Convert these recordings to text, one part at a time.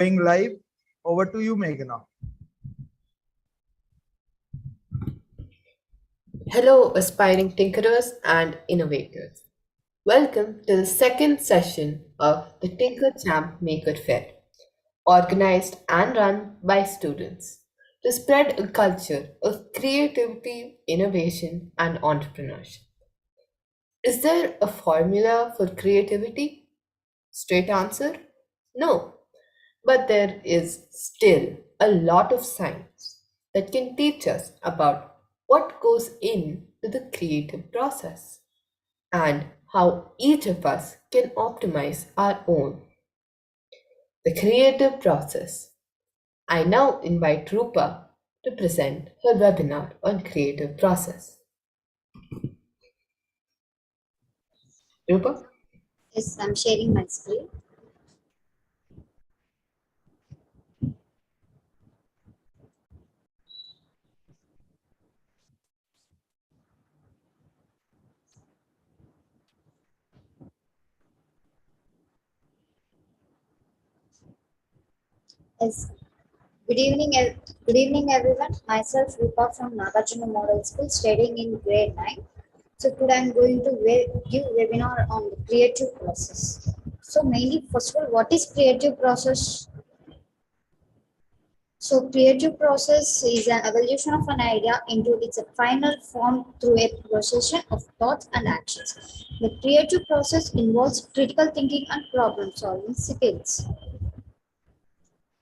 Going live. Over to you, Meghna. Hello, aspiring tinkerers and innovators. Welcome to the second session of the Tinker Champ Maker Fair, organized and run by students to spread a culture of creativity, innovation, and entrepreneurship. Is there a formula for creativity? Straight answer? No. But there is still a lot of science that can teach us about what goes into the creative process and how each of us can optimize our own. The creative process. I now invite Rupa to present her webinar on creative process. Rupa? Yes, I'm sharing my screen. Yes. Good evening, everyone. Myself, Rupa from Nagarjuna Model School, studying in grade 9. So today I'm going to give webinar on the creative process. So mainly, first of all, what is creative process? So creative process is an evolution of an idea into its final form through a procession of thoughts and actions. The creative process involves critical thinking and problem solving skills.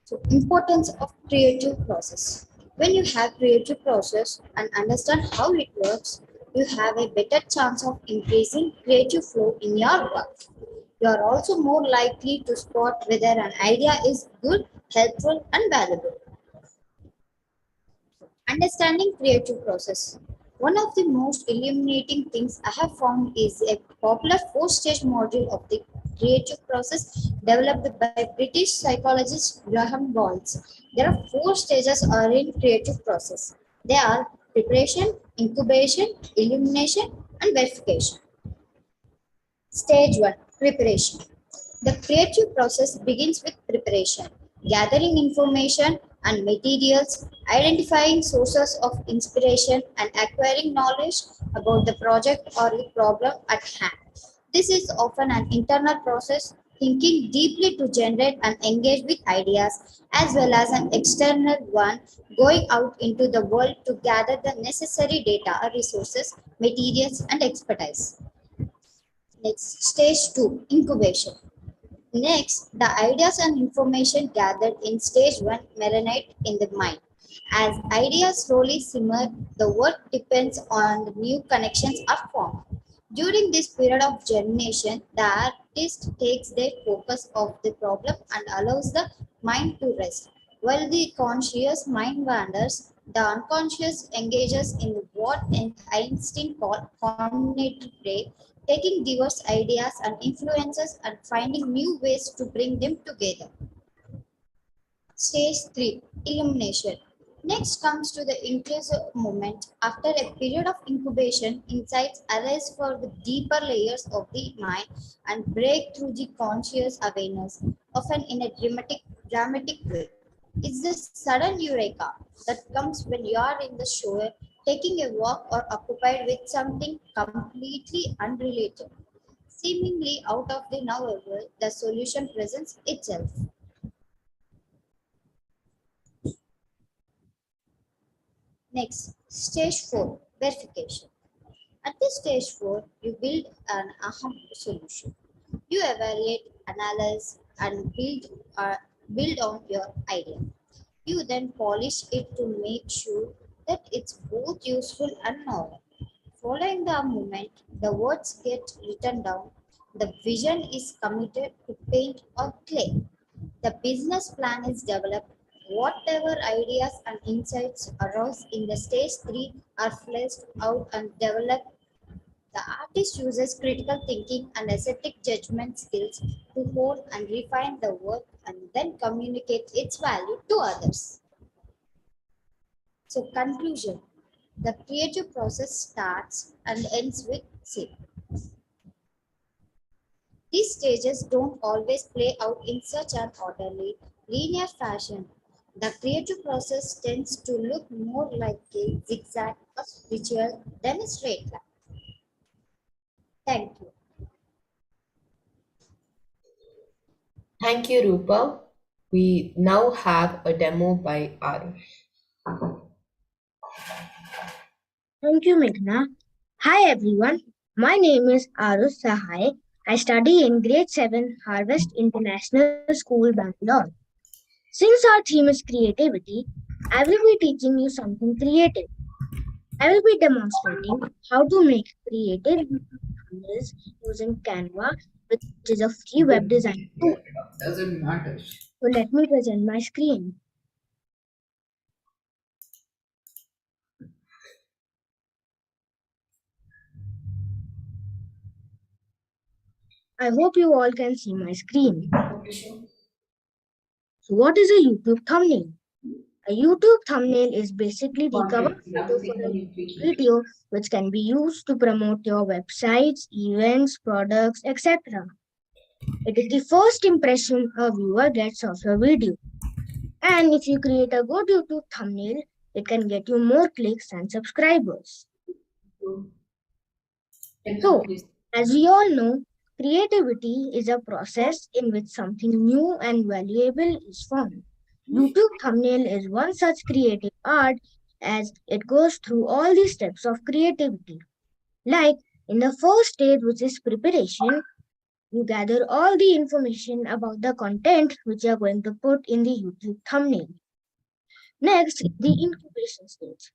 So importance of creative process. When you have creative process and understand how it works, you have a better chance of increasing creative flow in your work. You are also more likely to spot whether an idea is good, helpful, and valuable. Understanding creative process. One of the most illuminating things I have found is a popular four-stage module of the creative process developed by British psychologist Graham Bolles. There are four stages are in creative process. They are preparation, incubation, illumination, and verification. Stage 1. Preparation. The creative process begins with preparation, gathering information and materials, identifying sources of inspiration, and acquiring knowledge about the project or the problem at hand. This is often an internal process, thinking deeply to generate and engage with ideas, as well as an external one, going out into the world to gather the necessary data, resources, materials, and expertise. Next, stage 2, incubation. Next, the ideas and information gathered in stage 1 marinate in the mind. As ideas slowly simmer, the work depends on the new connections are formed. During this period of germination, the artist takes their focus off the problem and allows the mind to rest. While the conscious mind wanders, the unconscious engages in what Einstein called cognitive play, taking diverse ideas and influences and finding new ways to bring them together. Stage 3, Illumination. Next comes to the inclusive moment. After a period of incubation, insights arise for the deeper layers of the mind and break through the conscious awareness, often in a dramatic way. It's the sudden eureka that comes when you are in the shower, taking a walk or occupied with something completely unrelated. Seemingly out of the novel world, the solution presents itself. Next, stage 4, verification. At this stage 4, you build an aha solution. You evaluate, analyze, and build on your idea. You then polish it to make sure that it's both useful and novel. Following the movement, the words get written down. The vision is committed to paint or clay. The business plan is developed. Whatever ideas and insights arouse in the stage 3 are fleshed out and developed. The artist uses critical thinking and aesthetic judgment skills to hone and refine the work and then communicate its value to others. So, conclusion. The creative process starts and ends with shape. These stages don't always play out in such an orderly, linear fashion. The creative process tends to look more like a zigzag or ritual than a straight line. Thank you. Thank you, Rupa. We now have a demo by Arush. Thank you, Meghna. Hi, everyone. My name is Arush Sahai. I study in Grade 7 Harvest International School, Bangalore. Since our theme is creativity, I will be teaching you something creative. I will be demonstrating how to make creative thumbnails using Canva, which is a free web design tool. Doesn't matter. So let me present my screen. I hope you all can see my screen. So what is a YouTube thumbnail? A YouTube thumbnail is basically the cover photo for a YouTube video which can be used to promote your websites, events, products, etc. It is the first impression a viewer gets of your video. And if you create a good YouTube thumbnail, it can get you more clicks and subscribers. So, as we all know, creativity is a process in which something new and valuable is formed. YouTube thumbnail is one such creative art as it goes through all the steps of creativity. Like in the first stage, which is preparation, you gather all the information about the content which you are going to put in the YouTube thumbnail. Next, the incubation stage.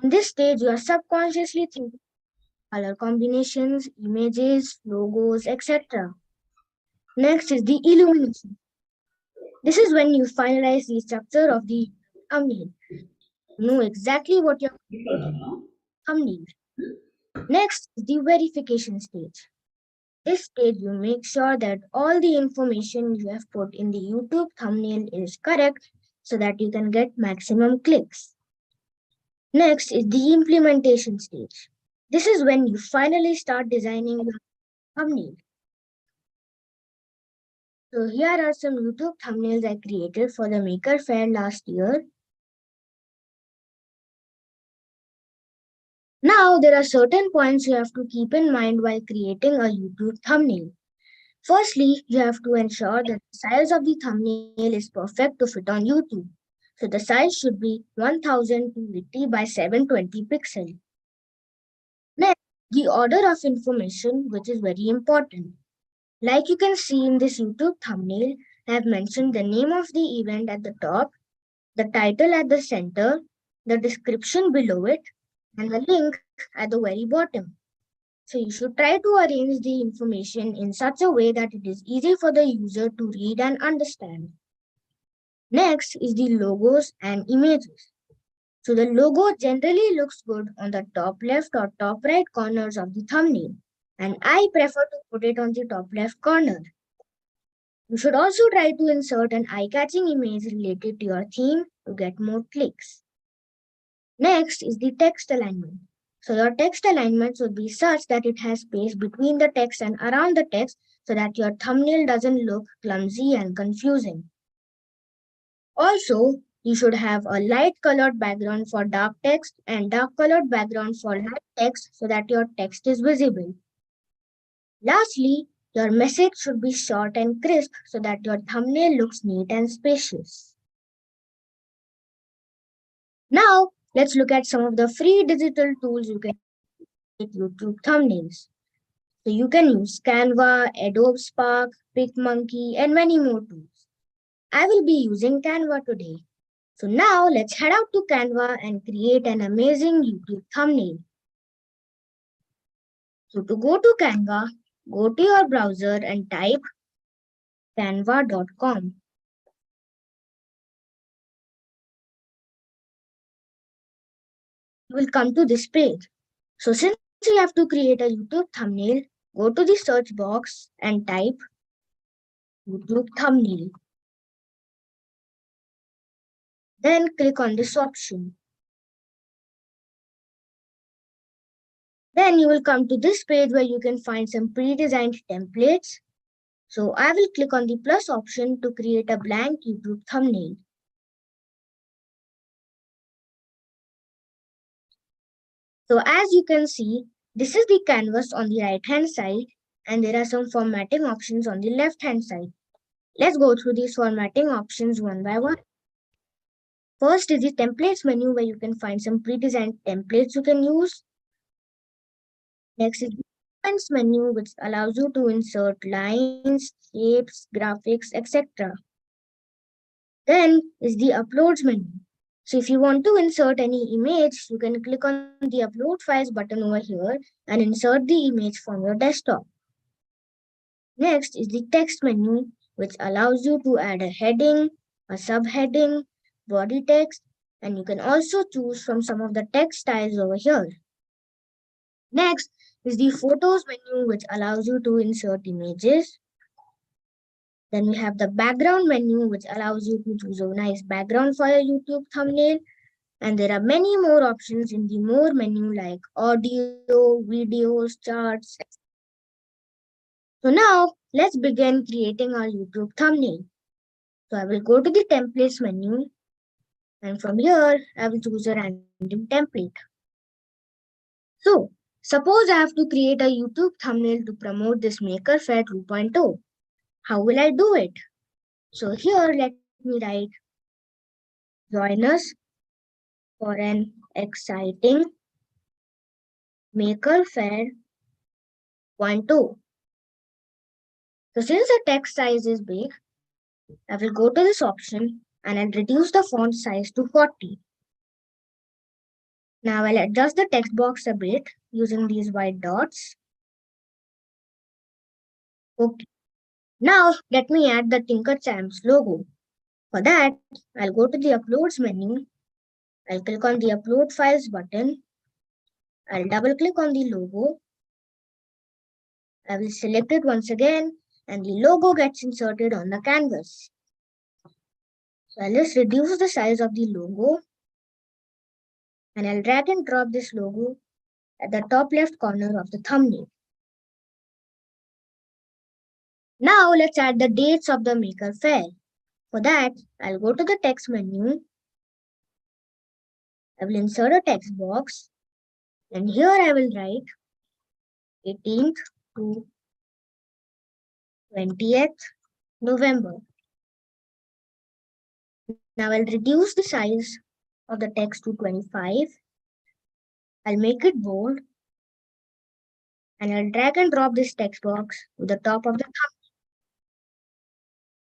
In this stage, you are subconsciously thinking color combinations, images, logos, etc. Next is the illumination. This is when you finalize the structure of the thumbnail. You know exactly what you're going to put in the thumbnail. Next is the verification stage. This stage you make sure that all the information you have put in the YouTube thumbnail is correct so that you can get maximum clicks. Next is the implementation stage. This is when you finally start designing your thumbnail. So here are some YouTube thumbnails I created for the Maker Faire last year. Now there are certain points you have to keep in mind while creating a YouTube thumbnail. Firstly, you have to ensure that the size of the thumbnail is perfect to fit on YouTube. So the size should be 1280 by 720 pixel. Next, the order of information, which is very important. Like you can see in this YouTube thumbnail, I have mentioned the name of the event at the top, the title at the center, the description below it, and the link at the very bottom. So you should try to arrange the information in such a way that it is easy for the user to read and understand. Next is the logos and images. So the logo generally looks good on the top left or top right corners of the thumbnail, and I prefer to put it on the top left corner. You should also try to insert an eye-catching image related to your theme to get more clicks. Next is the text alignment. So your text alignment should be such that it has space between the text and around the text so that your thumbnail doesn't look clumsy and confusing. Also, you should have a light colored background for dark text and dark colored background for light text so that your text is visible. Lastly, your message should be short and crisp so that your thumbnail looks neat and spacious. Now, let's look at some of the free digital tools you can create YouTube thumbnails. So you can use Canva, Adobe Spark, PicMonkey, and many more tools. I will be using Canva today. So now let's head out to Canva and create an amazing YouTube thumbnail. So to go to Canva, go to your browser and type canva.com. You will come to this page. So since you have to create a YouTube thumbnail, go to the search box and type YouTube thumbnail. Then click on this option. Then you will come to this page where you can find some pre-designed templates. So I will click on the plus option to create a blank YouTube thumbnail. So as you can see, this is the canvas on the right hand side and there are some formatting options on the left hand side. Let's go through these formatting options one by one. First is the templates menu where you can find some pre-designed templates you can use. Next is the elements menu which allows you to insert lines, shapes, graphics, etc. Then is the uploads menu. So if you want to insert any image, you can click on the upload files button over here and insert the image from your desktop. Next is the text menu, which allows you to add a heading, a subheading, body text, and you can also choose from some of the text styles over here. Next is the photos menu, which allows you to insert images. Then we have the background menu, which allows you to choose a nice background for your YouTube thumbnail. And there are many more options in the more menu like audio, videos, charts. So now let's begin creating our YouTube thumbnail. So I will go to the templates menu and from here I will choose a random template. So suppose I have to create a YouTube thumbnail to promote this Maker Faire 2.0. How will I do it? So here let me write, join us for an exciting Maker Faire 2.0. So since the text size is big, I will go to this option and I'll reduce the font size to 40. Now I'll adjust the text box a bit using these white dots. Okay. Now let me add the Tinker Champs logo. For that, I'll go to the Uploads menu. I'll click on the Upload Files button. I'll double click on the logo. I will select it once again and the logo gets inserted on the canvas. So I'll just reduce the size of the logo and I'll drag and drop this logo at the top left corner of the thumbnail. Now let's add the dates of the Maker Faire. For that, I'll go to the text menu. I will insert a text box and here I will write 18th to 20th November. Now I'll reduce the size of the text to 25. I'll make it bold and I'll drag and drop this text box to the top of the thumbnail.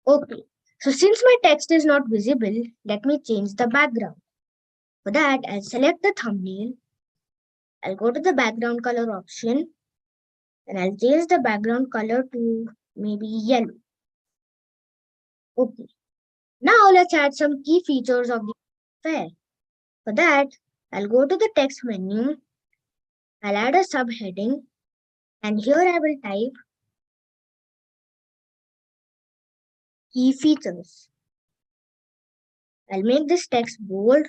Okay, so since my text is not visible, let me change the background. For that, I'll select the thumbnail. I'll go to the background color option and I'll change the background color to maybe yellow. Okay, now let's add some key features of the Faire. For that, I'll go to the text menu. I'll add a subheading and here I will type key features. I'll make this text bold.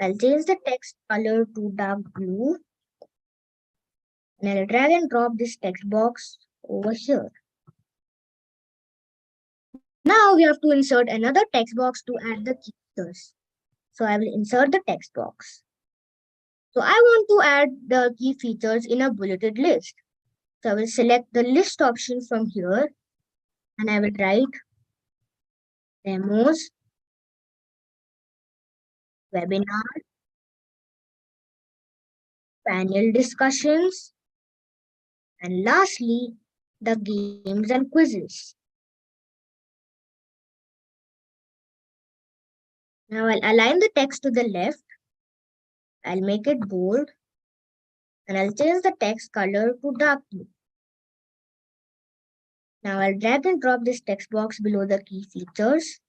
I'll change the text color to dark blue and I'll drag and drop this text box over here. Now we have to insert another text box to add the key features. So I will insert the text box. So I want to add the key features in a bulleted list. So I will select the list option from here and I will write demos, webinar, panel discussions, and lastly, the games and quizzes. Now I'll align the text to the left. I'll make it bold and I'll change the text color to dark blue. Now I'll drag and drop this text box below the key features.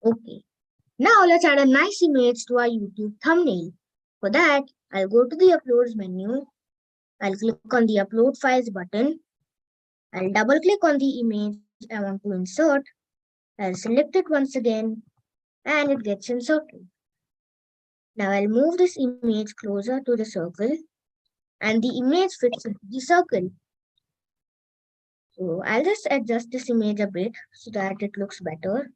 Okay. Now let's add a nice image to our YouTube thumbnail. For that, I'll go to the Uploads menu. I'll click on the Upload Files button. I'll double click on the image I want to insert. I'll select it once again and it gets inserted. Now I'll move this image closer to the circle and the image fits into the circle. So I'll just adjust this image a bit so that it looks better.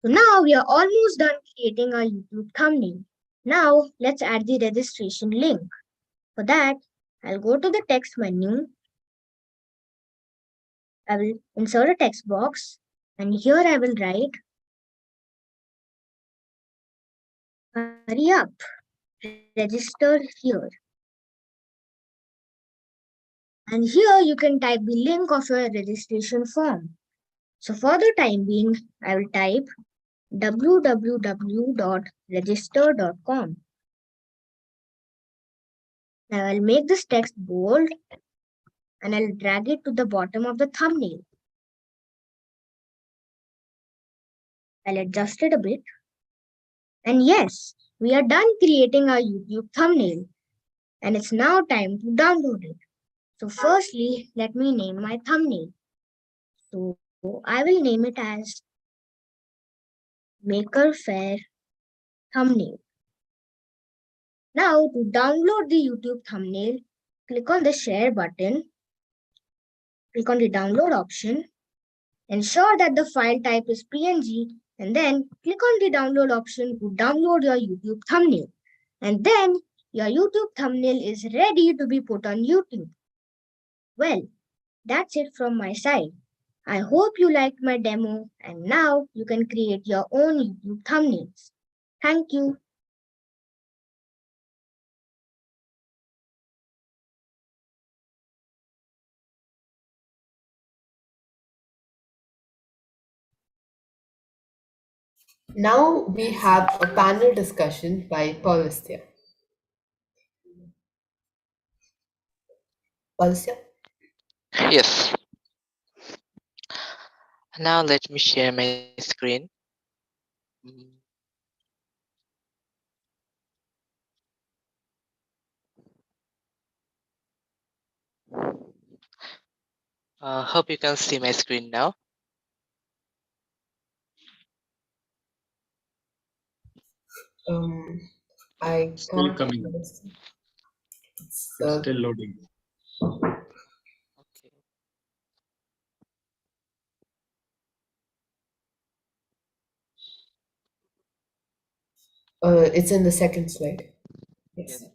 So now we are almost done creating our YouTube thumbnail. Now let's add the registration link. For that, I'll go to the text menu. I will insert a text box and here I will write, hurry up, register here. And here you can type the link of your registration form. So for the time being, I will type www.register.com. Now I'll make this text bold and I'll drag it to the bottom of the thumbnail. I'll adjust it a bit. And yes, we are done creating our YouTube thumbnail. And it's now time to download it. So firstly, let me name my thumbnail. So I will name it as Maker Faire thumbnail. Now to download the YouTube thumbnail, click on the share button, click on the download option, ensure that the file type is PNG and then click on the download option to download your YouTube thumbnail. And then your YouTube thumbnail is ready to be put on YouTube. Well, that's it from my side. I hope you liked my demo and now you can create your own YouTube thumbnails. Thank you. Now we have a panel discussion by Paulistya. Paulistya? Yes. Now let me share my screen. Mm, Hope you can see my screen now. I Still can't coming. understand. It's still loading. Okay. It's in the second slide. Yes.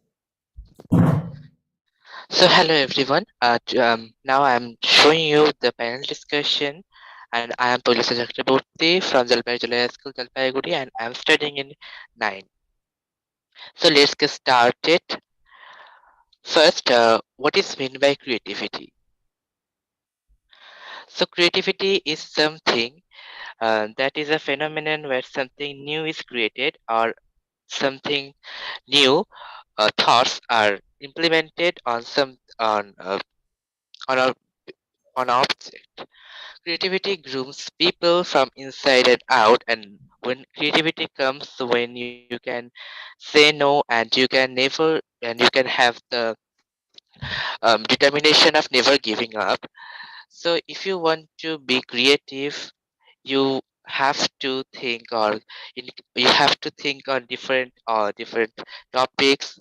So hello everyone. Now I'm showing you the panel discussion, and I am Pulisa Chakraborty from Jalpaiguri High School, Jalpaiguri, and I'm studying in 9. So let's get started. First, what is meant by creativity? So creativity is something that is a phenomenon where something new is created or something new thoughts are implemented on on a on an object. Creativity grooms people from inside and out, and when creativity comes, when you can say no and you can have the determination of never giving up. So if you want to be creative, you have to think in, you have to think on different topics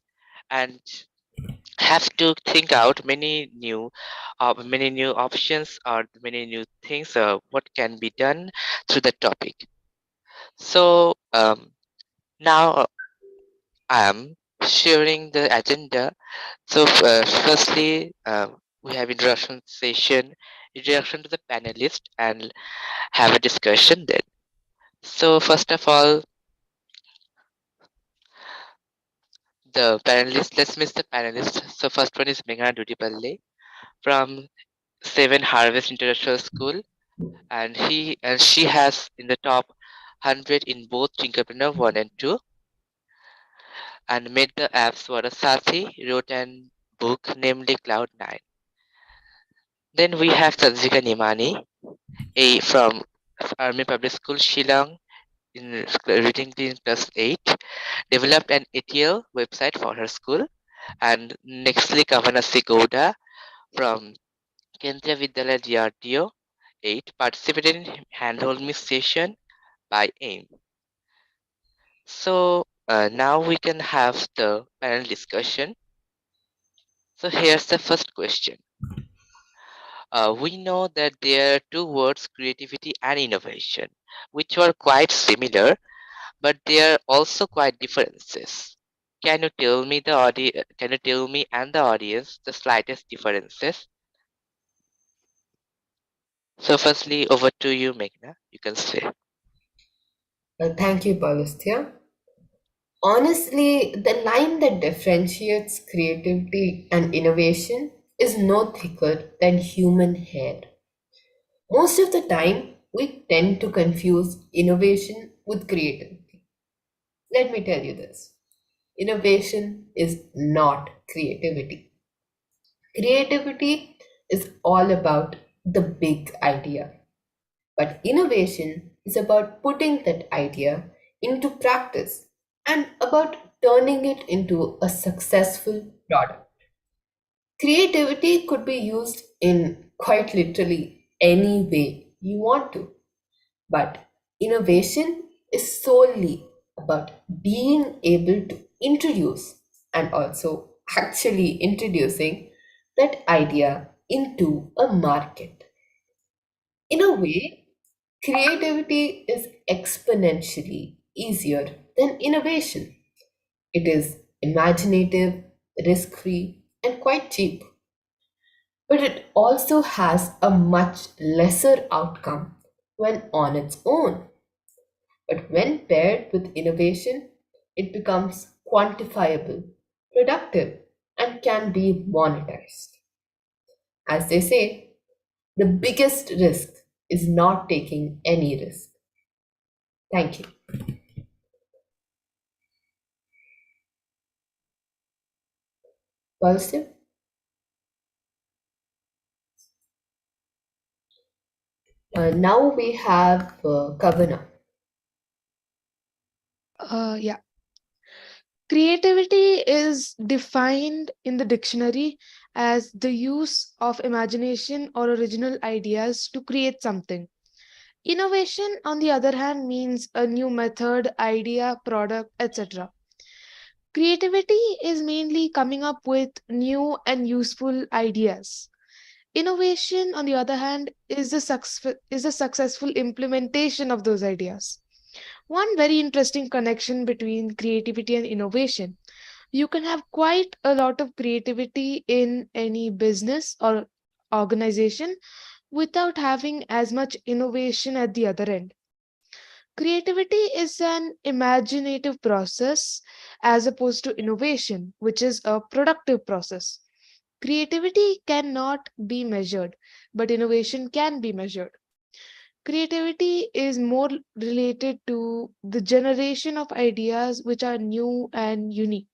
and have to think out many new options or many new things what can be done through the topic. So now I am sharing the agenda. So firstly we have introduction to the panelist, and have a discussion then. So first of all, the panelists, let's miss the panelists. So first one is Meghana Dudipalle from 7 Harvest International School, and she has in the top 100 in both Tinkerpreneur 1 and 2, and made the apps for a Sathi, wrote an book namely Cloud9. Then we have Sanjika Nimani, a from Army Public School Shillong, in reading in class 8, developed an ETL website for her school. And nextly Kavanasi Gouda from Kendriya Vidyalaya DRDO 8 participated in handhold me session by AIM. So now we can have the panel discussion. So here's the first question. We know that there are two words, creativity and innovation, which are quite similar, but there are also quite differences. Can you tell me Can you tell me and the audience the slightest differences? So, firstly, over to you, Meghna. You can say. Thank you, Pavistya. Honestly, the line that differentiates creativity and innovation is no thicker than human hair. Most of the time, we tend to confuse innovation with creativity. Let me tell you this: innovation is not creativity. Creativity is all about the big idea, but innovation is about putting that idea into practice and about turning it into a successful product. Creativity could be used in quite literally any way you want to, but innovation is solely about being able to introduce and also actually introducing that idea into a market. In a way, creativity is exponentially easier than innovation. It is imaginative, risk free, and quite cheap. But it also has a much lesser outcome when on its own. But when paired with innovation, it becomes quantifiable, productive, and can be monetized. As they say, the biggest risk is not taking any risk. Thank you. Positive? Now we have Kavana. Yeah. Creativity is defined in the dictionary as the use of imagination or original ideas to create something. Innovation, on the other hand, means a new method, idea, product, etc. Creativity is mainly coming up with new and useful ideas. Innovation, on the other hand, is the successful implementation of those ideas. One very interesting connection between creativity and innovation: you can have quite a lot of creativity in any business or organization without having as much innovation at the other end. Creativity is an imaginative process as opposed to innovation, which is a productive process. Creativity cannot be measured, but innovation can be measured. Creativity is more related to the generation of ideas which are new and unique.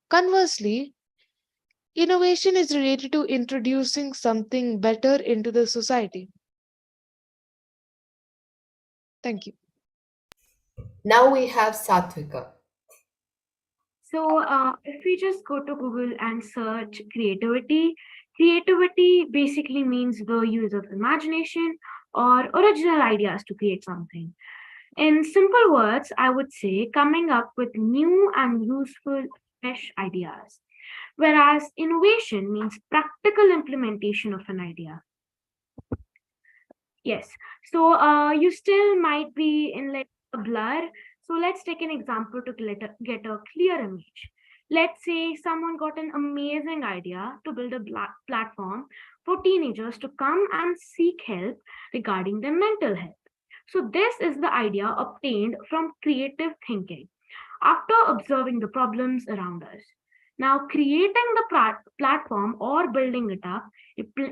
Conversely, innovation is related to introducing something better into the society. Thank you. Now we have Satvika. So, if we just go to Google and search creativity, creativity basically means the use of imagination or original ideas to create something. In simple words, I would say coming up with new and useful, fresh ideas. Whereas innovation means practical implementation of an idea. Yes. So you still might be in like a blur. So let's take an example to get a clear image. Let's say someone got an amazing idea to build a platform for teenagers to come and seek help regarding their mental health. So this is the idea obtained from creative thinking after observing the problems around us. Now, creating the platform or building it up,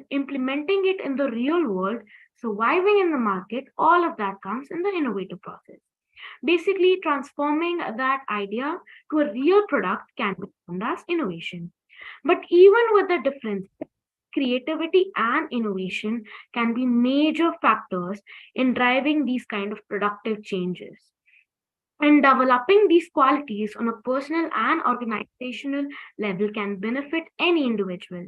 implementing it in the real world, surviving in the market, all of that comes in the innovative process. Basically, transforming that idea to a real product can be termed as innovation. But even with the difference, creativity and innovation can be major factors in driving these kind of productive changes. And developing these qualities on a personal and organizational level can benefit any individual.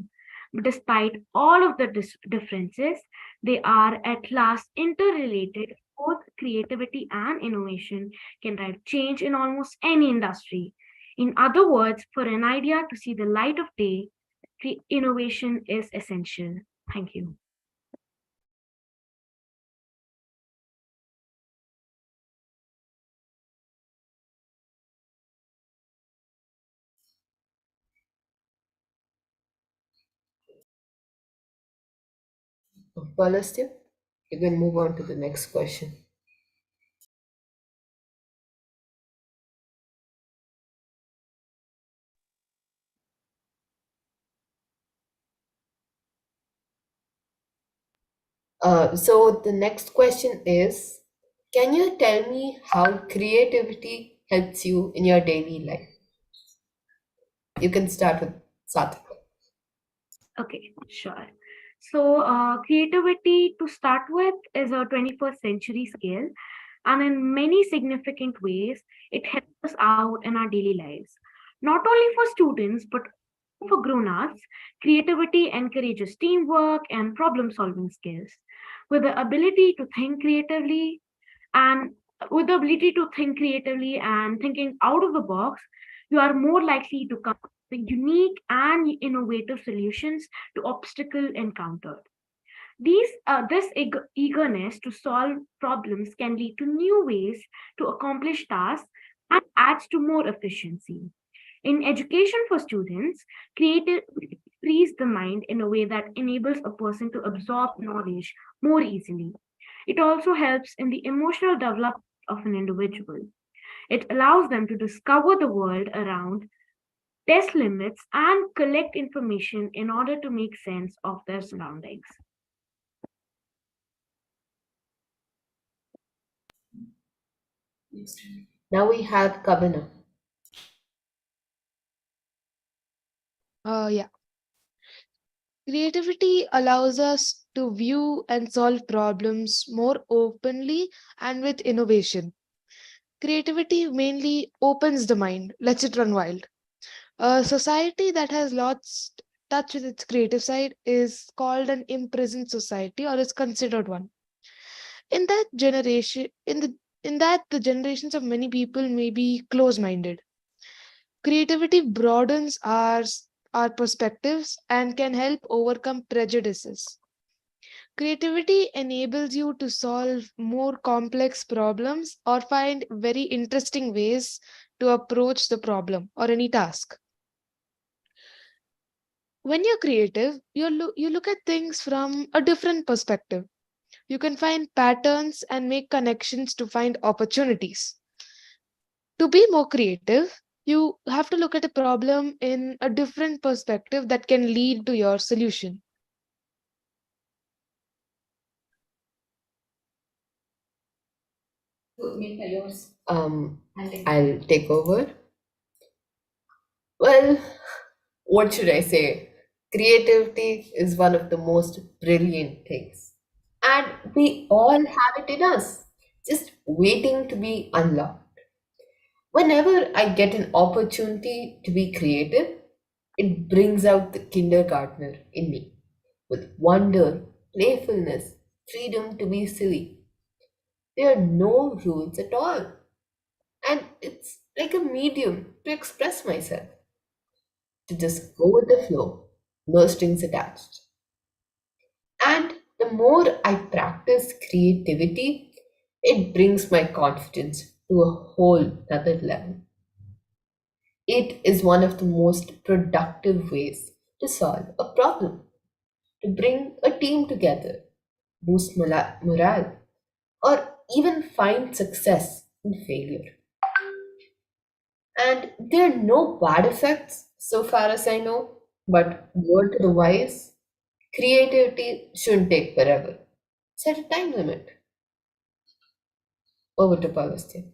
But despite all of the differences, they are at last interrelated. Both creativity and innovation can drive change in almost any industry. In other words, for an idea to see the light of day, innovation is essential. Thank you. Palastia, you can move on to the next question. So the next question is, can you tell me how creativity helps you in your daily life? You can start with Satvik. Okay, sure. So, creativity to start with is a 21st century skill, and in many significant ways, it helps us out in our daily lives. Not only for students, but for grown-ups, creativity encourages teamwork and problem-solving skills. With the ability to think creatively and with the ability to think creatively and thinking out of the box, you are more likely to come up with unique and innovative solutions to obstacle encountered. This eagerness to solve problems can lead to new ways to accomplish tasks and adds to more efficiency. In education for students, creativity frees the mind in a way that enables a person to absorb knowledge more easily. It also helps in the emotional development of an individual. It allows them to discover the world around, test limits, and collect information in order to make sense of their surroundings. Now we have Kabina. Yeah. Creativity allows us to view and solve problems more openly and with innovation. Creativity mainly opens the mind, lets it run wild. A society that has lost touch with its creative side is called an imprisoned society or is considered one. In that generation, in that the generations of many people may be close-minded. Creativity broadens our perspectives and can help overcome prejudices. Creativity enables you to solve more complex problems or find very interesting ways to approach the problem or any task. When you're creative, you look at things from a different perspective. You can find patterns and make connections to find opportunities. To be more creative, you have to look at a problem in a different perspective that can lead to your solution. I'll take over. Well, what should I say? Creativity is one of the most brilliant things. And we all have it in us, just waiting to be unlocked. Whenever I get an opportunity to be creative, it brings out the kindergartner in me with wonder, playfulness, freedom to be silly. There are no rules at all. And it's like a medium to express myself, to just go with the flow, no strings attached. And the more I practice creativity, it brings my confidence to a whole other level. It is one of the most productive ways to solve a problem, to bring a team together, boost morale, or even find success in failure. And there are no bad effects so far as I know, but word to the wise, creativity shouldn't take forever. Set a time limit. Over to Palestine.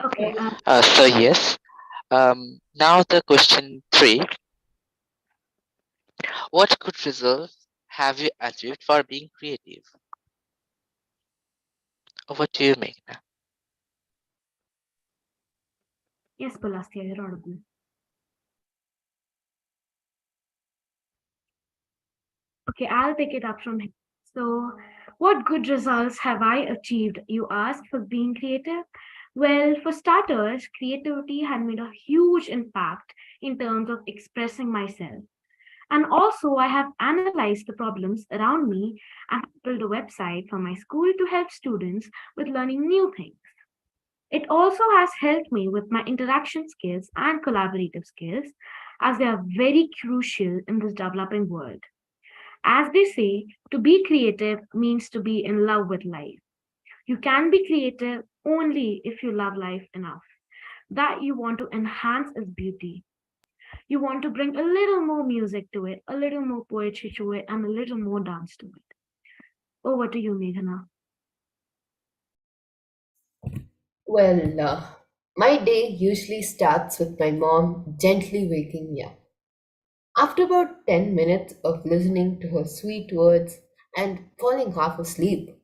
Okay, So yes. Now the question 3. What good results have you achieved for being creative? Over to you, Meghna. yes, Palastia, you're audible. Okay, I'll pick it up from here. So, what good results have I achieved, you ask, for being creative? Well, for starters, creativity had made a huge impact in terms of expressing myself. And also, I have analyzed the problems around me and built a website for my school to help students with learning new things. It also has helped me with my interaction skills and collaborative skills, as they are very crucial in this developing world. As they say, to be creative means to be in love with life. You can be creative only if you love life enough, that you want to enhance its beauty. You want to bring a little more music to it, a little more poetry to it, and a little more dance to it. Over to you, Meghana. Well, my day usually starts with my mom gently waking me up. After about 10 minutes of listening to her sweet words and falling half asleep,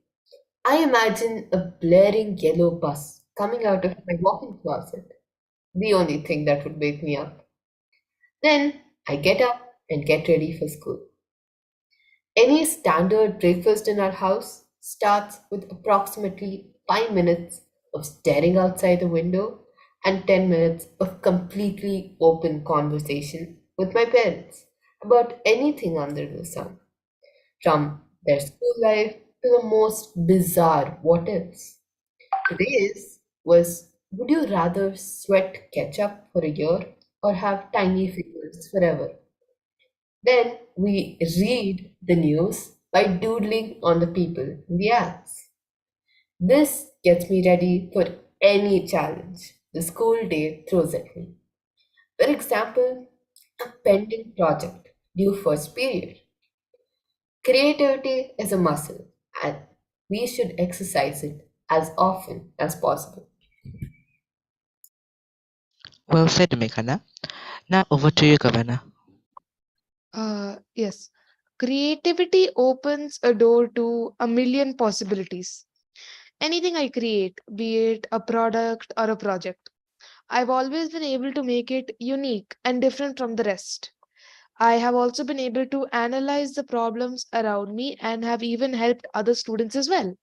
I imagine a blaring yellow bus coming out of my walk-in closet, the only thing that would wake me up. Then I get up and get ready for school. Any standard breakfast in our house starts with approximately 5 minutes of staring outside the window and 10 minutes of completely open conversation with my parents about anything under the sun, from their school life to the most bizarre what ifs. Today's was, would you rather sweat ketchup for a year or have tiny fingers forever? Then we read the news by doodling on the people in the ads. This gets me ready for any challenge the school day throws at me. For example, a pending project due first period. Creativity is a muscle and we should exercise it as often as possible. Well said, Meghana. Now over to you, Kavana. Yes. Creativity opens a door to a million possibilities. Anything I create, be it a product or a project, I've always been able to make it unique and different from the rest. I have also been able to analyze the problems around me and have even helped other students as well.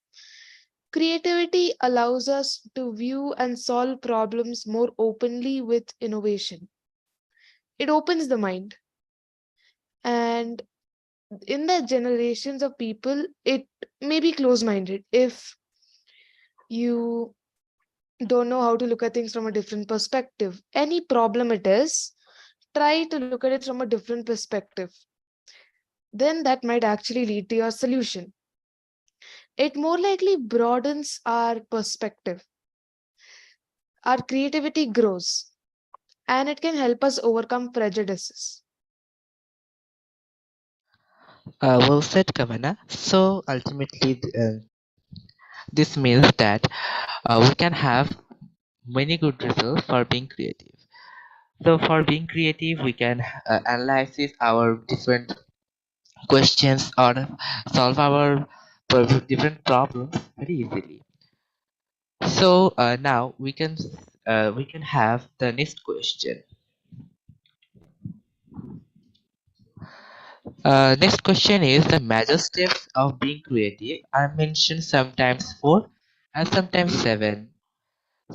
Creativity allows us to view and solve problems more openly with innovation. It opens the mind. And in the generations of people, it may be close minded. If you don't know how to look at things from a different perspective, any problem it is, try to look at it from a different perspective. Then that might actually lead to your solution. It more likely broadens our perspective. Our creativity grows and it can help us overcome prejudices. Well said, Kavana. So ultimately, this means that we can have many good results for being creative. So for being creative, we can analyze our different questions or solve our different problems very easily. So now we can have the next question. Next question is the major steps of being creative are mentioned sometimes 4 and sometimes 7.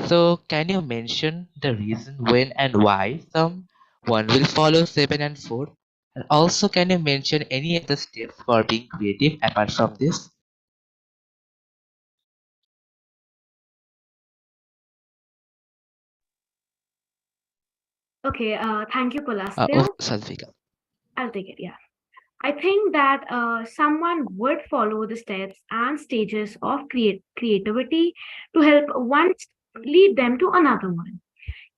So can you mention the reason when and why someone will follow 7 and 4? And also can you mention any other steps for being creative apart from this? Okay, thank you, Pulastya. Sadvika. I'll take it, yeah. I think that someone would follow the steps and stages of creativity to help one lead them to another one.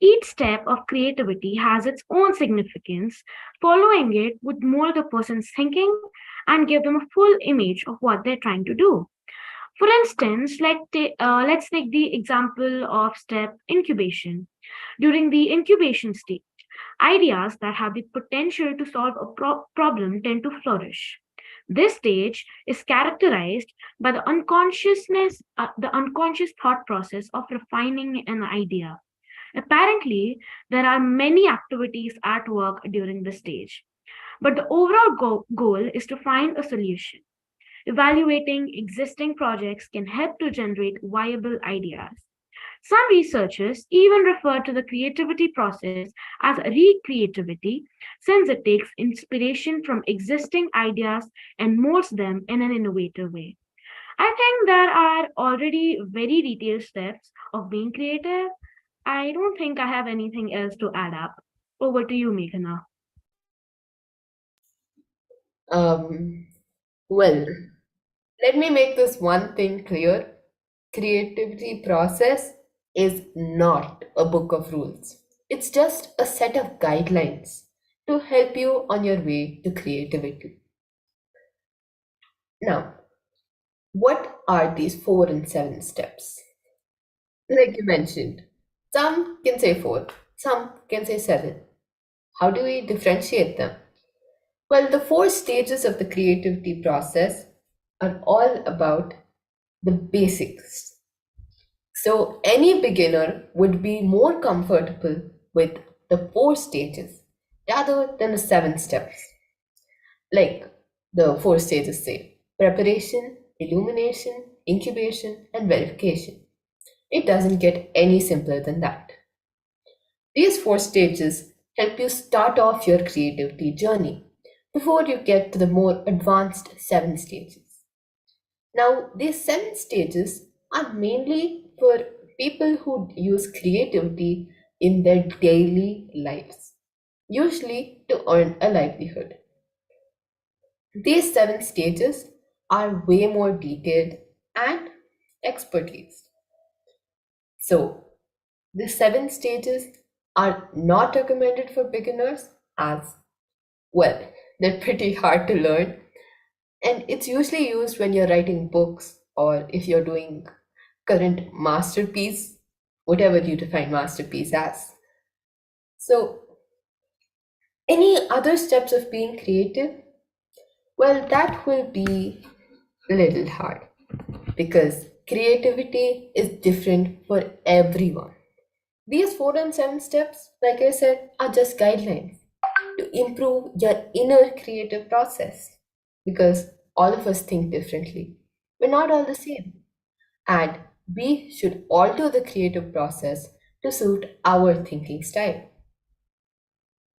Each step of creativity has its own significance. Following it would mold a person's thinking and give them a full image of what they're trying to do. For instance, let's take the example of step incubation. During the incubation stage, ideas that have the potential to solve a problem tend to flourish. This stage is characterized by the unconscious thought process of refining an idea. Apparently, there are many activities at work during this stage. but the overall goal is to find a solution. Evaluating existing projects can help to generate viable ideas. Some researchers even refer to the creativity process as recreativity, since it takes inspiration from existing ideas and molds them in an innovative way. I think there are already very detailed steps of being creative. I don't think I have anything else to add up. Over to you, Meghana. Um, well, let me make this one thing clear. Creativity process is not a book of rules. It's just a set of guidelines to help you on your way to creativity. Now, what are these 4 and 7 steps? Like you mentioned, some can say 4, some can say 7. How do we differentiate them? Well, the 4 stages of the creativity process are all about the basics. So, any beginner would be more comfortable with the 4 stages rather than the 7 steps. Like the 4 stages say preparation, illumination, incubation, and verification. It doesn't get any simpler than that. These 4 stages help you start off your creativity journey before you get to the more advanced 7 stages. Now, these 7 stages are mainly for people who use creativity in their daily lives, usually to earn a livelihood. These 7 stages are way more detailed and expertise. So, the 7 stages are not recommended for beginners as well. They're pretty hard to learn, and it's usually used when you're writing books or if you're doing current masterpiece, whatever you define masterpiece as. So, any other steps of being creative? Well, that will be a little hard because creativity is different for everyone. These 4 and 7 steps, like I said, are just guidelines to improve your inner creative process because all of us think differently. We're not all the same. And we should alter the creative process to suit our thinking style.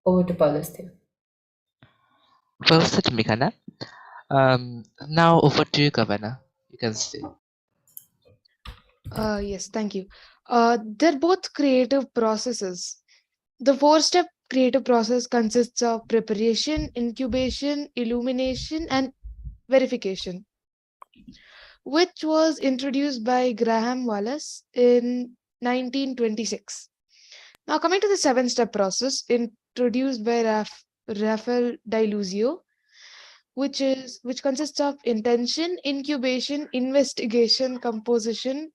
Over to Palestine. Well said, Meghana. Now over to you, Governor. You can say. Yes, thank you. They're both creative processes. The 4 step creative process consists of preparation, incubation, illumination, and verification, which was introduced by Graham Wallace in 1926. Now, coming to the 7 step process introduced by Raphael Diluzio, which consists of intention, incubation, investigation, composition,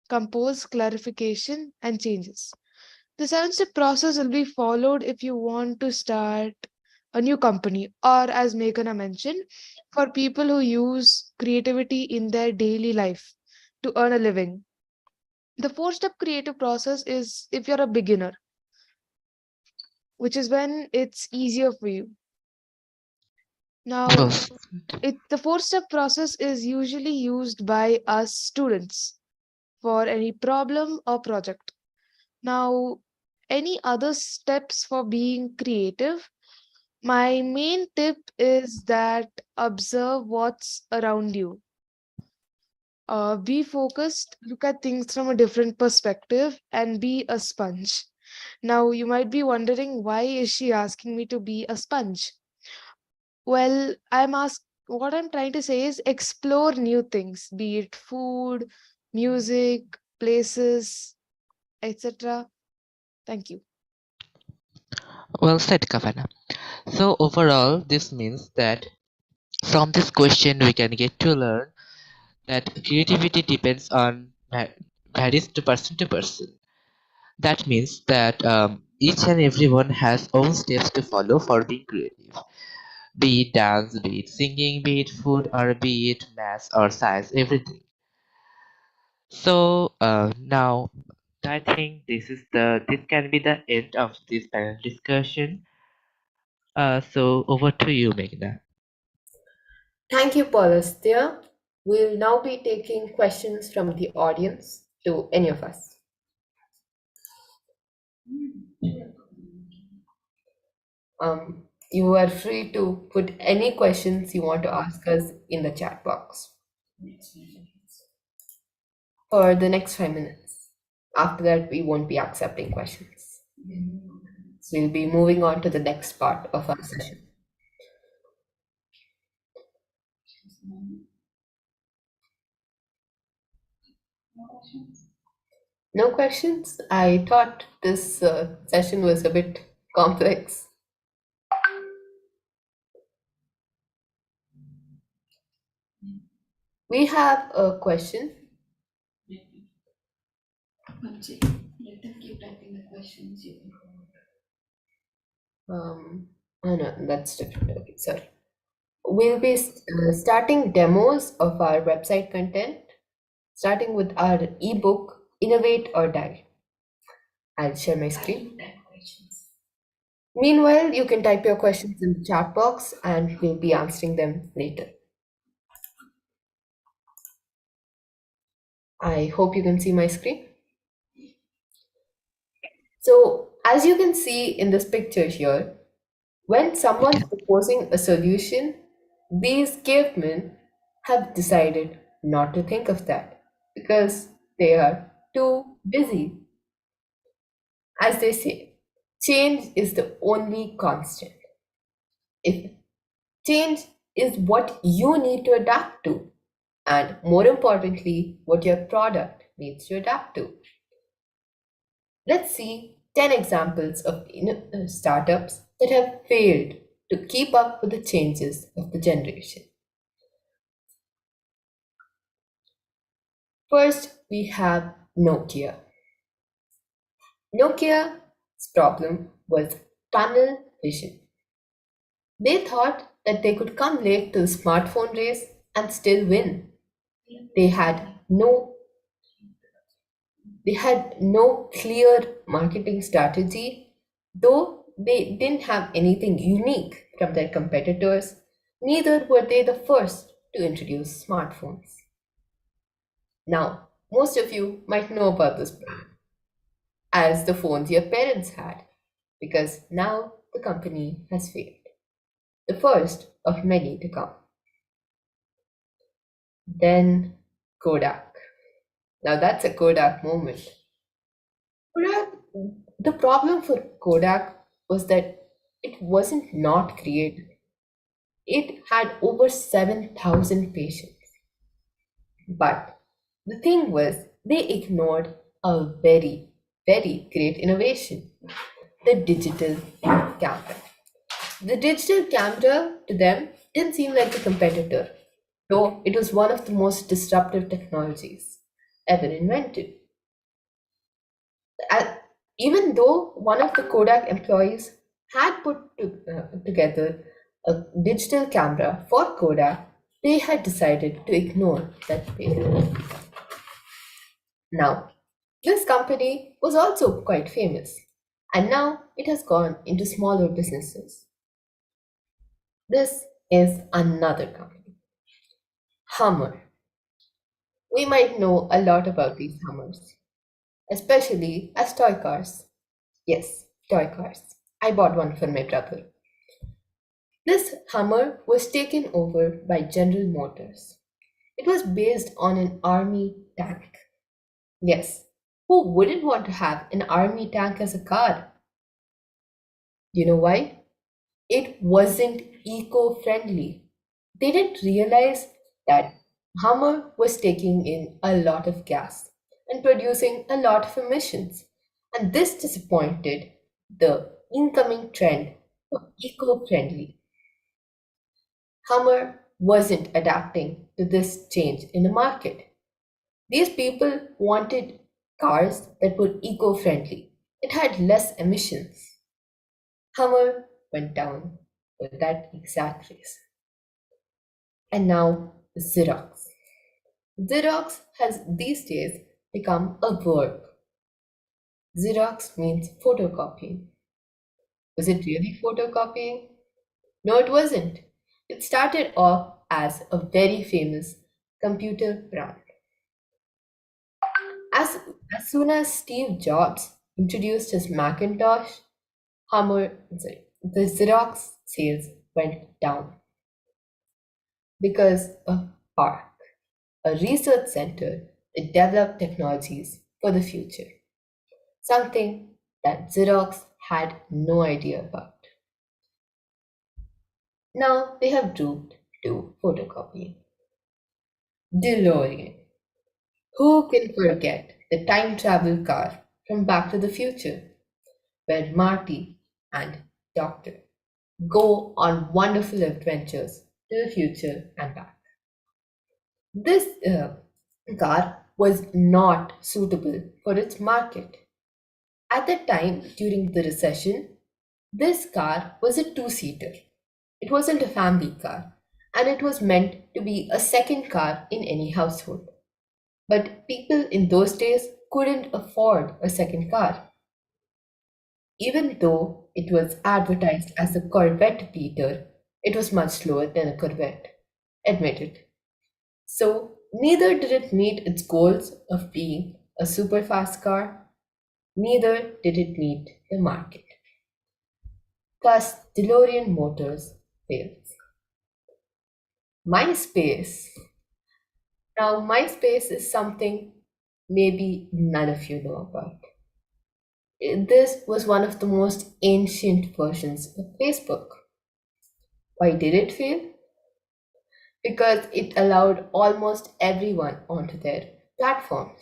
compose, clarification, and changes. The 7 step process will be followed if you want to start a new company, or as Meghana mentioned, for people who use creativity in their daily life to earn a living. The 4 step creative process is if you're a beginner, which is when it's easier for you. Well, Now, the 4 step process is usually used by us students for any problem or project. Now, any other steps for being creative? My main tip is that observe what's around you. Be focused, look at things from a different perspective, and be a sponge. Now, you might be wondering, why is she asking me to be a sponge? Well, what I'm trying to say is explore new things, be it food, music, places, etc. Thank you. well said, Governor. So overall, this means that from this question we can get to learn that creativity depends on varies to person. That means that each and everyone has own steps to follow for being creative. Be it dance, be it singing, be it food, or be it math or science, everything. So now I think this can be the end of this panel discussion. So over to you, Meghna. Thank you, Paulus. We'll now be taking questions from the audience to any of us. You are free to put any questions you want to ask us in the chat box for the next 5 minutes. After that, we won't be accepting questions. We'll be moving on to the next part of our session. No questions? I thought this session was a bit complex. We have a question. Let them keep typing the questions. Oh no, that's different. Okay, sorry. We'll be starting demos of our website content, starting with our ebook, Innovate or Die. I'll share my screen. Meanwhile, you can type your questions in the chat box and we'll be answering them later. I hope you can see my screen. So, as you can see in this picture here, when someone's proposing a solution, these cavemen have decided not to think of that because they are too busy. As they say, change is the only constant. If change is what you need to adapt to, and more importantly, what your product needs to adapt to. Let's see 10 examples of startups that have failed to keep up with the changes of the generation. First, we have Nokia. Nokia's problem was tunnel vision. They thought that they could come late to the smartphone race and still win. They had no clear marketing strategy, though they didn't have anything unique from their competitors. Neither were they the first to introduce smartphones. Now, most of you might know about this brand as the phones your parents had, because now the company has failed. The first of many to come. Then Kodak. Now that's a Kodak moment. The problem for Kodak was that it wasn't not creative. It had over 7,000 patients. But the thing was, they ignored a very, very great innovation, the digital camera. The digital camera to them didn't seem like a competitor, though it was one of the most disruptive technologies ever invented. Even though one of the Kodak employees had put together a digital camera for Kodak, they had decided to ignore that patent. Now, this company was also quite famous, and now it has gone into smaller businesses. This is another company, Hummer. We might know a lot about these Hummers, especially as toy cars. Yes, toy cars. I bought one for my brother. This Hummer was taken over by General Motors. It was based on an army tank. Yes, who wouldn't want to have an army tank as a car? You know why? It wasn't eco-friendly. They didn't realize that Hummer was taking in a lot of gas and producing a lot of emissions. And this disappointed the incoming trend of eco-friendly. Hummer wasn't adapting to this change in the market. These people wanted cars that were eco-friendly. It had less emissions. Hummer went down for that exact reason. And now Xerox. Xerox has these days become a verb. Xerox means photocopying. Was it really photocopying? No, it wasn't. It started off as a very famous computer brand. As, as soon as Steve Jobs introduced his Macintosh, the Xerox sales went down because of Park, a research center that developed technologies for the future, something that Xerox had no idea about. Now they have drooped to photocopying. DeLorean. Who can forget the time travel car from Back to the Future, where Marty and Doctor go on wonderful adventures to the future and back? This car was not suitable for its market. At the time, during the recession, this car was a two-seater. It wasn't a family car, and it was meant to be a second car in any household. But people in those days couldn't afford a second car. Even though it was advertised as a Corvette beater, it was much slower than a Corvette, admitted. So neither did it meet its goals of being a super fast car, neither did it meet the market. Thus, DeLorean Motors fails. MySpace. Now, MySpace is something maybe none of you know about. This was one of the most ancient versions of Facebook. Why did it fail? Because it allowed almost everyone onto their platforms.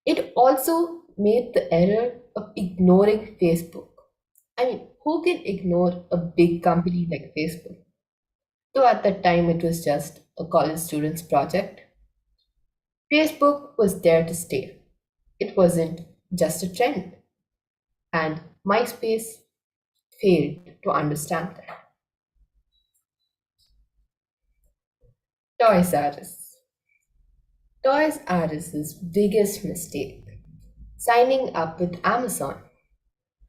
It also made the error of ignoring Facebook. I mean, who can ignore a big company like Facebook? Though at that time it was just a college student's project, Facebook was there to stay. It wasn't just a trend. And MySpace failed to understand that. Toys R Us. Toys R Us's biggest mistake, signing up with Amazon.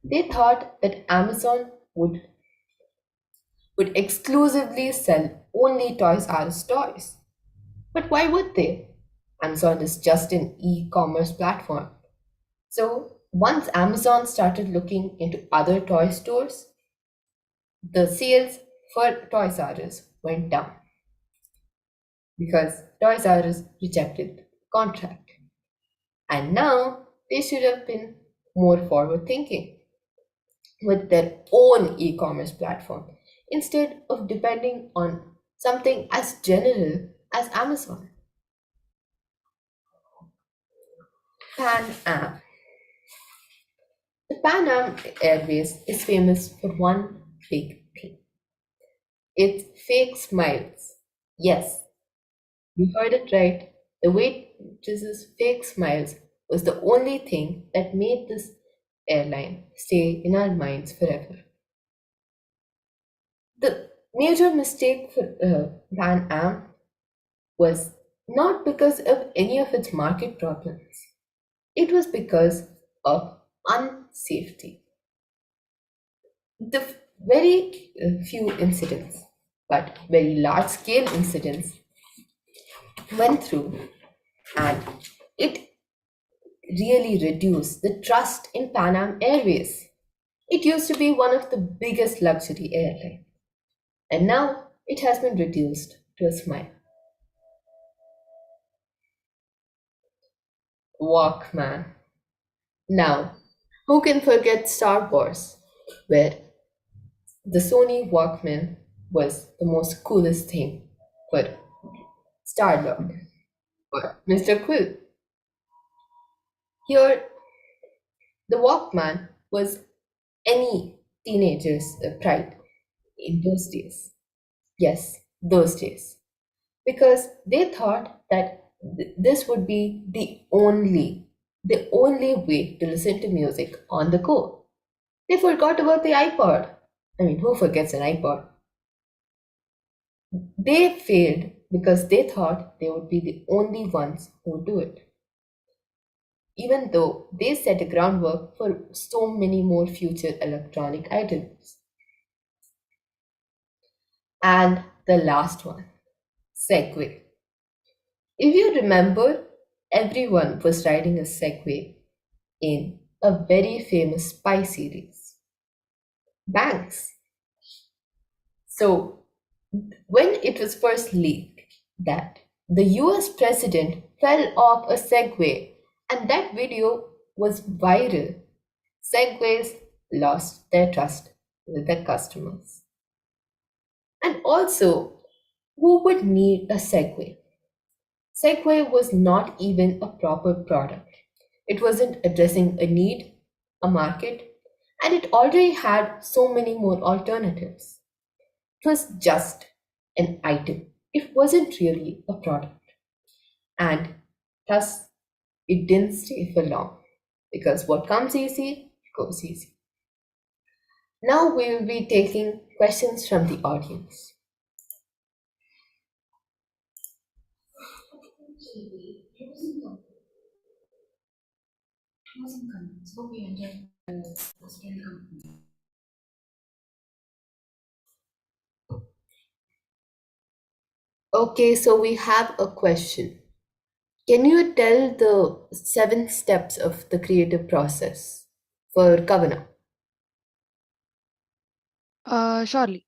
They thought that Amazon would exclusively sell only Toys R Us toys. But why would they? Amazon is just an e-commerce platform. So once Amazon started looking into other toy stores, the sales for Toys R Us went down because Toys R Us rejected the contract. And now they should have been more forward thinking with their own e-commerce platform instead of depending on something as general as Amazon. Pan Am. The Pan Am Airways is famous for one big thing. It's fake smiles. Yes, you heard it right. The waitress's fake smiles was the only thing that made this airline stay in our minds forever. The major mistake for Pan Am was not because of any of its market problems. It was because of unsafety. The very few incidents, but very large scale incidents went through, and it really reduced the trust in Pan Am Airways. It used to be one of the biggest luxury airlines, and now it has been reduced to a smile. Walkman. Now, who can forget Star Wars, where the Sony Walkman was the most coolest thing for Star-Lord or Mr. Quill. Here, the Walkman was any teenager's pride in those days. Yes, those days. Because they thought that this would be the only way to listen to music on the go. They forgot about the iPod. I mean, who forgets an iPod? They failed because they thought they would be the only ones who would do it. Even though they set the groundwork for so many more future electronic items. And the last one, Segway. If you remember, everyone was riding a Segway in a very famous spy series, Banks. So, when it was first leaked that the US president fell off a Segway and that video was viral, Segways lost their trust with their customers. And also, who would need a Segway? Segway was not even a proper product. It wasn't addressing a need, a market, and it already had so many more alternatives. It was just an item. It wasn't really a product. And thus, it didn't stay for long because what comes easy goes easy. Now we will be taking questions from the audience. Okay, so we have a question. Can you tell the 7 steps of the creative process for Kavana? Surely.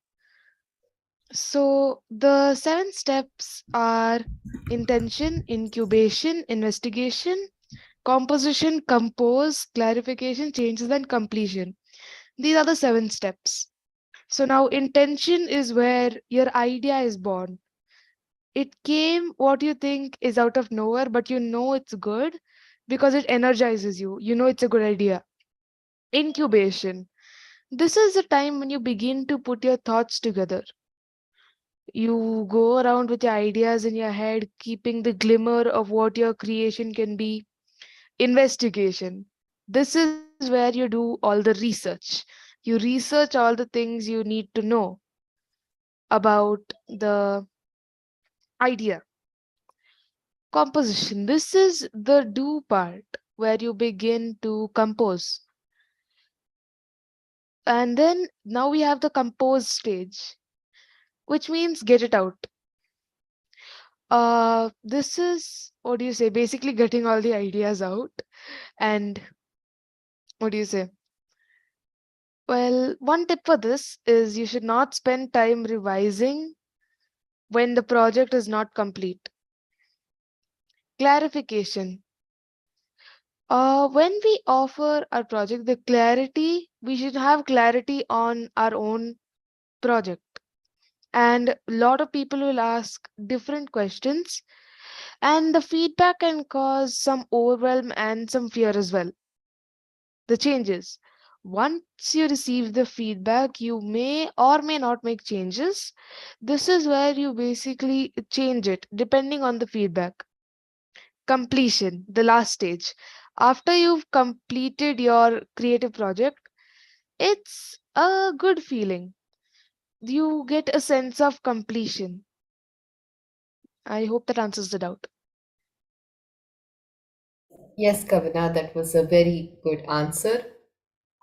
So the 7 steps are intention, incubation, investigation, composition, compose, clarification, changes, and completion. These are the 7 steps. So now intention is where your idea is born. It came what you think is out of nowhere, but you know it's good because it energizes you. You know it's a good idea. Incubation. This is the time when you begin to put your thoughts together. You go around with your ideas in your head, keeping the glimmer of what your creation can be. Investigation. This is where you do all the research. You research all the things you need to know about the idea. Composition. This is the do part where you begin to compose. And then now we have the compose stage, which means get it out. This is what do you say? Basically getting all the ideas out. And what do you say? Well, one tip for this is you should not spend time revising when the project is not complete. Clarification. When we offer our project, the clarity, we should have clarity on our own project. And a lot of people will ask different questions, and the feedback can cause some overwhelm and some fear as well. The changes. Once you receive the feedback, you may or may not make changes. This is where you basically change it depending on the feedback. Completion, the last stage. After you've completed your creative project, it's a good feeling. You get a sense of completion. I hope that answers the doubt. Yes, Kavana, that was a very good answer.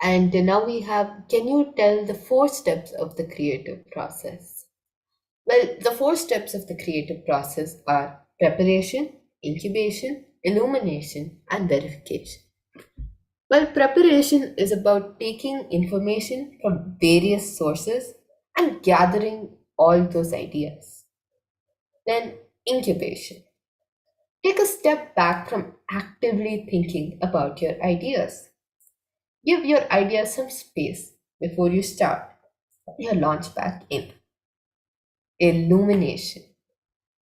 And now we have, can you tell the 4 steps of the creative process? Well, the 4 steps of the creative process are preparation, incubation, illumination, and verification. Well, preparation is about taking information from various sources and gathering all those ideas. Then, incubation. Take a step back from actively thinking about your ideas. Give your ideas some space before you start your launch back in. Illumination.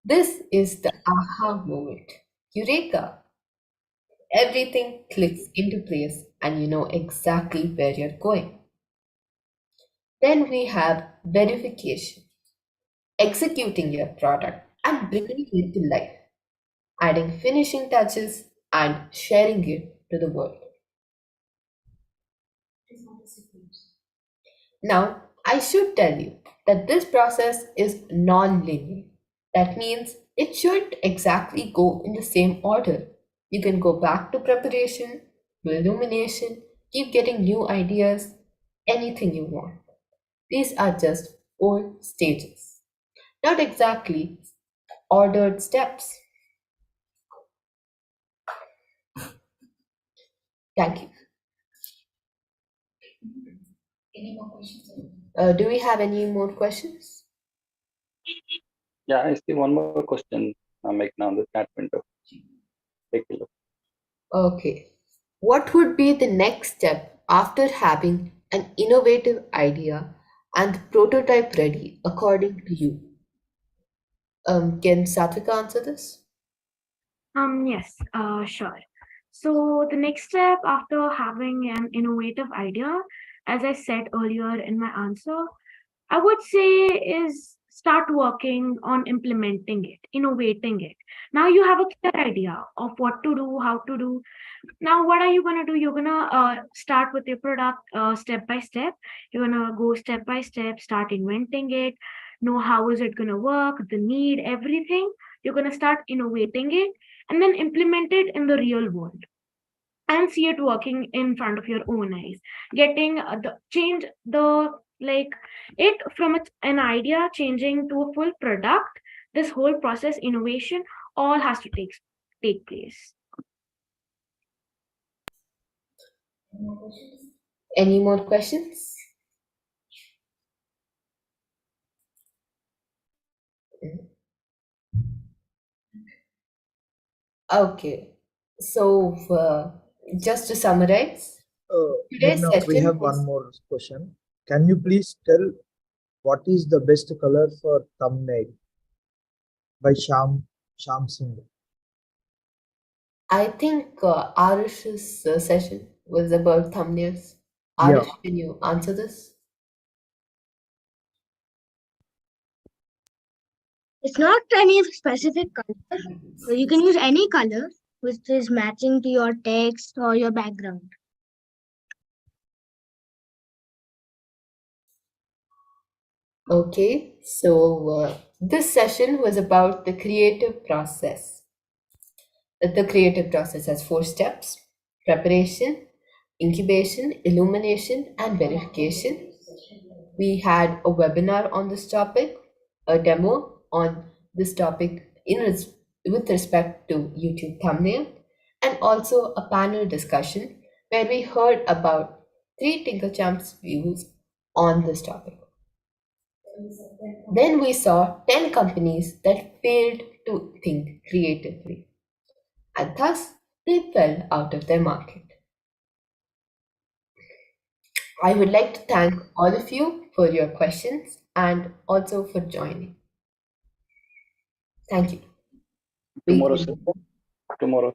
This is the aha moment. Eureka! Everything clicks into place and you know exactly where you're going. Then we have verification, executing your product and bringing it to life, adding finishing touches and sharing it to the world. Now, I should tell you that this process is non-linear. That means it shouldn't exactly go in the same order. You can go back to preparation, to illumination, keep getting new ideas, anything you want. These are just 4 stages. Not exactly ordered steps. Thank you. Any more questions? Do we have any more questions? Yeah, I see one more question, Meghna, on the chat window. Take a look. Okay. What would be the next step after having an innovative idea and the prototype ready, according to you? Can Satvika answer this? Yes, sure. So the next step after having an innovative idea, as I said earlier in my answer, I would say is start working on implementing it, innovating it. Now you have a clear idea of what to do, how to do. Now what are you gonna do? You're gonna start with your product step by step. You're gonna go step by step, start inventing it, know how is it gonna work, the need, everything. You're gonna start innovating it and then implement it in the real world and see it working in front of your own eyes, getting the change the like it from an idea changing to a full product. This whole process, innovation, all has to take place. Any more questions? Okay. So, just to summarize, today's Meghna, we session have one was more question. Can you please tell what is the best color for thumbnail by Sham Singh? I think Arish's session was about thumbnails. Yeah. Arish, can you answer this? It's not any specific color. So you can use any color which is matching to your text or your background. Okay, so this session was about the creative process. The creative process has 4 steps: preparation, incubation, illumination, and verification. We had a webinar on this topic, a demo on this topic with respect to YouTube thumbnail, and also a panel discussion where we heard about 3 Tinker Champs views on this topic. Then we saw 10 companies that failed to think creatively, and thus they fell out of their market. I would like to thank all of you for your questions and also for joining. Thank you. Tomorrow's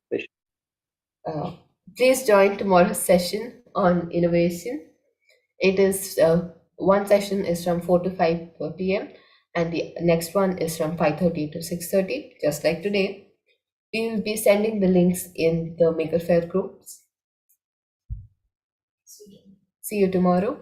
session. Uh, Please join tomorrow's session on innovation. It is one session is from 4 to 5 p.m. and the next one is from 5:30 to 6:30, just like today. We will be sending the links in the Maker Faire groups. See you tomorrow.